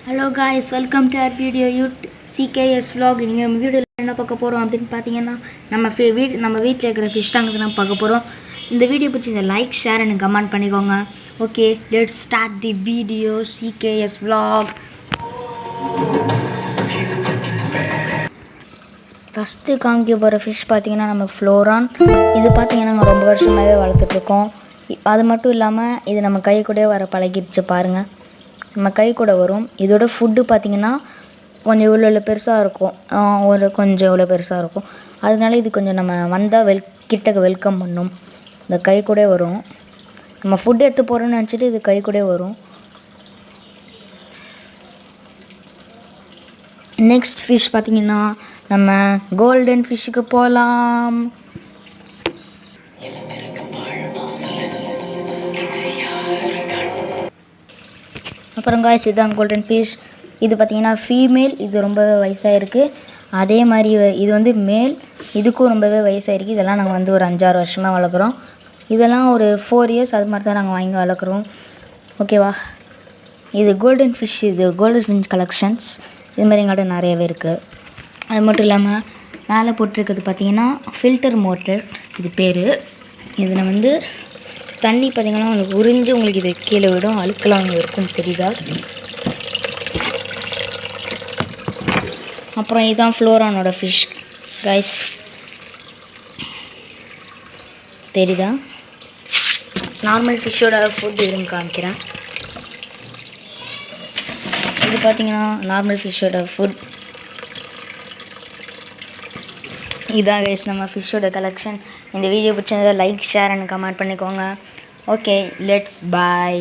Hello guys, welcome to our video CKS vlog. நீங்கள் நம்ம வீடியோவில் என்ன பார்க்க போகிறோம் அப்படின்னு பார்த்தீங்கன்னா நம்ம வீட்டில் இருக்கிற ஃபிஷ் டேங்க் தான் பார்க்க போகிறோம். இந்த வீடியோ பிடிச்சி லைக் ஷேர் அண்ட் கமெண்ட் பண்ணிக்கோங்க. Okay, let's start the video CKS vlog. First காமிக்க போகிற ஃபிஷ் பார்த்தீங்கன்னா நம்ம ஃப்ளோரான். இது பார்த்தீங்கன்னா நாங்கள் ரொம்ப வருஷமாகவே வளர்த்துட்ருக்கோம். அது மட்டும் இல்லாமல் இது நம்ம கை கூட வர பழகிடுச்சு பாருங்கள். நம்ம கை கூட வரும். இதோட ஃபுட்டு பார்த்திங்கன்னா கொஞ்சம் இவ்வளோ பெருசாக இருக்கும், கொஞ்சம் இவ்வளோ பெருசாக இருக்கும். அதனால இது கொஞ்சம் நம்ம வந்தால் கிட்டக்க வெல்கம் பண்ணும். இந்த கை கூட வரும். நம்ம ஃபுட்டு எடுத்து போகிறோன்னு நினச்சிட்டு இது கை கூட வரும். நெக்ஸ்ட் ஃபிஷ் பார்த்திங்கன்னா நம்ம கோல்டன் ஃபிஷ்ஷுக்கு போகலாம். அப்புறம் காய்ஸ், இதுதான் கோல்டன் ஃபிஷ். இது பார்த்திங்கன்னா ஃபீமேல். இது ரொம்பவே வயசாக இருக்குது. அதே மாதிரி இது வந்து மேல். இதுக்கும் ரொம்பவே வயசாக இருக்குது. இதெல்லாம் நாங்கள் வந்து ஒரு 5-6 வருஷமாக வளர்க்குறோம். இதெல்லாம் ஒரு 4 இயர்ஸ் அது மாதிரி தான் நாங்கள் வாங்கி வளர்க்குறோம். ஓகேவா? இது கோல்டன் ஃபிஷ். இது கோல்டன் ஃபிஷ் கலெக்ஷன்ஸ். இது மாதிரி எங்கள்கிட்ட நிறையவே இருக்குது. அது மட்டும் இல்லாமல் மேலே போட்டிருக்கிறது பார்த்திங்கன்னா ஃபில்டர் மோட்டர் இது பேர். இதில் வந்து தண்ணி பார்த்திங்கன்னா உங்களுக்கு உறிஞ்சு உங்களுக்கு இது கீழே விடும். அழுக்கெல்லாம் அங்கே இருக்கும், தெரியுதா? அப்புறம் இதுதான் ஃப்ளோரானோட ஃபிஷ் கைஸ், தெரியுதா? நார்மல் ஃபிஷ்ஷோட ஃபுட் இதுன்னு காமிக்கிறேன். இது பார்த்திங்கன்னா நார்மல் ஃபிஷ்ஷோட ஃபுட். இதான் கைஸ் நம்ம ஃபிஷ்ஷோட கலெக்ஷன். இந்த வீடியோ பிடிச்சிருந்தா லைக் ஷேர் அண்ட் கமெண்ட் பண்ணிக்கோங்க. Okay, let's bye.